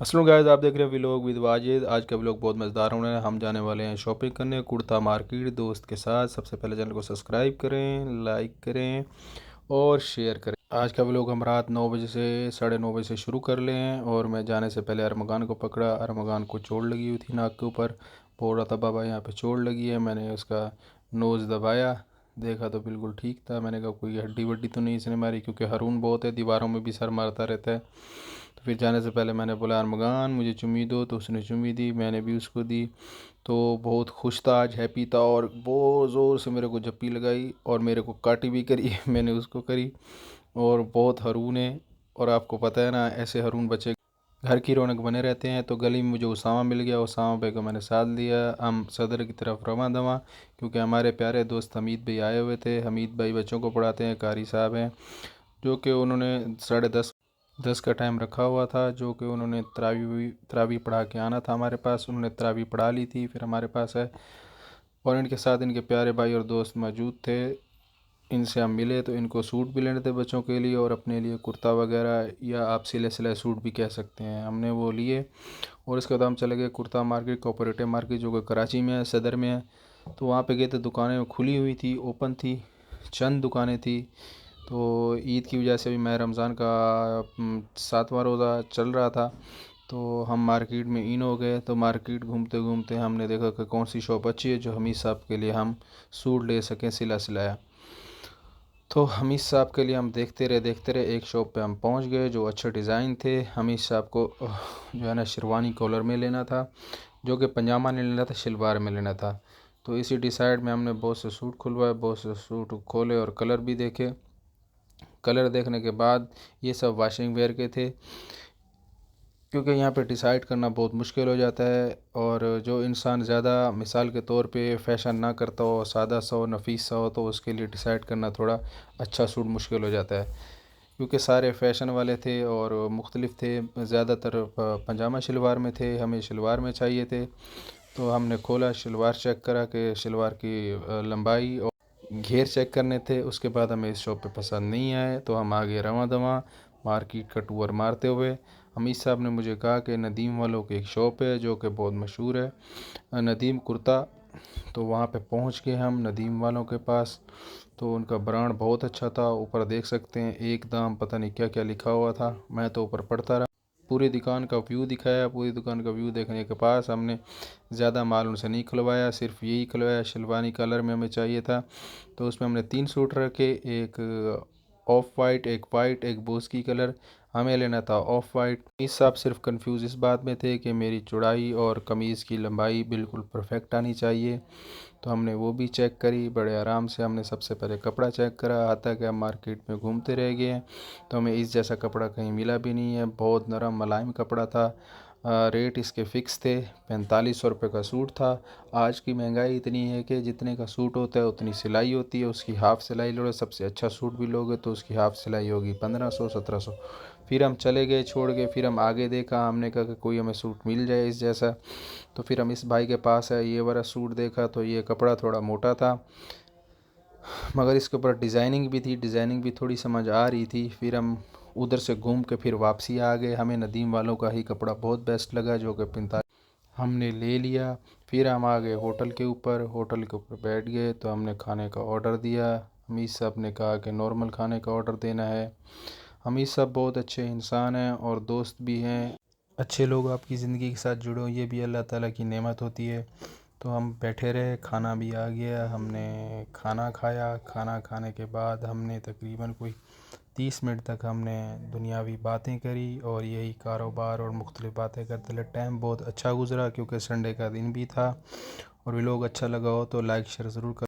अस्सलाम गाइस, आप देख रहे हैं व्लॉग विद वाजिद। आज का व्लॉग बहुत मज़ेदार होने है। हम जाने वाले हैं शॉपिंग करने कुर्ता मार्केट दोस्त के साथ। सबसे पहले चैनल को सब्सक्राइब करें, लाइक करें और शेयर करें। आज का व्लॉग हम रात 9 बजे से 9:30 बजे से शुरू कर ले हैं। और मैं जाने से पहले अरमगान को पकड़ा। अरमगान को चोट लगी हुई थी नाक के ऊपर। बोल रहा था बाबा यहाँ पे चोट लगी है। मैंने उसका नोज़ दबाया, देखा तो बिल्कुल ठीक था। मैंने कहा कोई हड्डी वड्डी तो नहीं इसने मारी, क्योंकि हारून बहुत है, दीवारों में भी सर मारता रहता है। तो फिर जाने से पहले मैंने बोला अरमगान मुझे चुम्मी दो, तो उसने चुम्मी दी, मैंने भी उसको दी। तो बहुत खुश था, आज हैप्पी था और बहुत ज़ोर से मेरे को जप्पी लगाई और मेरे को काटी भी करी मैंने उसको करी। और बहुत रून है। और आपको पता है ना, ऐसे रून बच्चे घर की रौनक बने रहते हैं। तो गली में मुझे उसामा मिल गया, उसामा भाई को मैंने साथ लिया। हम सदर की तरफ रवां दवा, क्योंकि हमारे प्यारे दोस्त हमीद भाई आए हुए थे। हमीद भाई बच्चों को पढ़ाते हैं, कारी साहब हैं, जो कि उन्होंने 10:30 का टाइम रखा हुआ था, जो कि उन्होंने तरावी पढ़ा के आना था हमारे पास। उन्होंने तरावी पढ़ा ली थी, फिर हमारे पास है। और इनके साथ इनके प्यारे भाई और दोस्त मौजूद थे। इनसे हम मिले तो इनको सूट भी लेने थे बच्चों के लिए, और अपने लिए कुर्ता वगैरह, या आप सिले सिलाए सूट भी कह सकते हैं, हमने वो लिए। और इसके बाद हम चले गए कुर्ता मार्केट, कोऑपरेटिव मार्केट, जो कि कराची में है, सदर में है। तो वहाँ पे गए तो दुकानें खुली हुई थी, ओपन थी, चंद दुकानें थी। तो ईद की वजह से भी मैं रमज़ान का 7वां रोज़ा चल रहा था। तो हम मार्केट में इन हो गए। तो मार्केट घूमते घूमते हमने देखा कि कौन सी शॉप अच्छी है जो हमीद साहब के लिए हम सूट ले सकें सिला सिलाया। तो हमीद साहब के लिए हम देखते रहे, एक शॉप पे हम पहुंच गए जो अच्छे डिज़ाइन थे। हमीद साहब को जो है ना शेरवानी कॉलर में लेना था, जो कि पजामा नहीं लेना था, शलवार में लेना था। तो इसी डिसाइड में हमने बहुत से सूट खुलवाए, बहुत से सूट खोले और कलर भी देखे। कलर देखने के बाद ये सब वाशिंग वेयर के थे, क्योंकि यहाँ पे डिसाइड करना बहुत मुश्किल हो जाता है। और जो इंसान ज़्यादा मिसाल के तौर पे फ़ैशन ना करता हो, सादा सा हो, नफीस सा हो, तो उसके लिए डिसाइड करना थोड़ा अच्छा सूट मुश्किल हो जाता है। क्योंकि सारे फ़ैशन वाले थे और मुख्तलिफ थे, ज़्यादातर पजामा शलवार में थे, हमें शलवार में चाहिए थे। तो हमने खोला, शलवार चेक करा कि शलवार की लंबाई और घेर चेक करने थे। उसके बाद हमें इस शॉप पे पसंद नहीं आए, तो हम आगे रवां दवां मार्केट का टूर मारते हुए। हमीद साहब ने मुझे कहा कि नदीम वालों की एक शॉप है जो कि बहुत मशहूर है, नदीम कुर्ता। तो वहाँ पे पहुँच गए हम नदीम वालों के पास। तो उनका ब्रांड बहुत अच्छा था, ऊपर देख सकते हैं एक दाम पता नहीं क्या क्या लिखा हुआ था। मैं तो ऊपर पढ़ता रहा, पूरी दुकान का व्यू दिखाया। पूरी दुकान का व्यू देखने के पास हमने ज़्यादा माल उनसे नहीं खुलवाया, सिर्फ यही खुलवाया शलवानी कलर में हमें चाहिए था। तो उसमें हमने 3 सूट रखे, एक ऑफ वाइट, एक वाइट, एक बोस्की कलर। हमें लेना था ऑफ वाइट। इस सब सिर्फ कंफ्यूज इस बात में थे कि मेरी चौड़ाई और कमीज़ की लंबाई बिल्कुल परफेक्ट आनी चाहिए। तो हमने वो भी चेक करी बड़े आराम से। हमने सबसे पहले कपड़ा चेक करा, आता कि हम मार्केट में घूमते रह गए हैं तो हमें इस जैसा कपड़ा कहीं मिला भी नहीं है। बहुत नरम मुलायम कपड़ा था। रेट इसके फ़िक्स थे, 4500 रुपये का सूट था। आज की महंगाई इतनी है कि जितने का सूट होता है उतनी सिलाई होती है, उसकी हाफ़ सिलाई लो, सबसे अच्छा सूट भी लोगे तो उसकी हाफ़ सिलाई होगी 1500-1700। फिर हम चले गए छोड़ के। फिर हम आगे देखा, हमने कहा कि कोई हमें सूट मिल जाए इस जैसा। तो फिर हम इस भाई के पास है, ये वाला सूट देखा तो ये कपड़ा थोड़ा मोटा था, मगर इसके ऊपर डिज़ाइनिंग भी थी, डिज़ाइनिंग भी थोड़ी समझ आ रही थी। फिर हम उधर से घूम के फिर वापसी आ गए। हमें नदीम वालों का ही कपड़ा बहुत बेस्ट लगा, जो कि 45 हमने ले लिया। फिर हम आ गए होटल के ऊपर। होटल के ऊपर बैठ गए तो हमने खाने का ऑर्डर दिया। हमीद साहब ने कहा कि नॉर्मल खाने का ऑर्डर देना है। हमीद साहब बहुत अच्छे इंसान हैं और दोस्त भी हैं। अच्छे लोग आपकी ज़िंदगी के साथ जुड़ो, ये भी अल्लाह ताला की नेमत होती है। तो हम बैठे रहे, खाना भी आ गया, हमने खाना खाया। खाना खाने के बाद हमने तकरीबन कोई 30 मिनट तक हमने दुनियावी बातें करी और यही कारोबार और मुख्तलिफ़ बातें करते रहे। टाइम बहुत अच्छा गुज़रा, क्योंकि संडे का दिन भी था। और व्लॉग अच्छा लगा हो तो लाइक शेयर ज़रूर कर।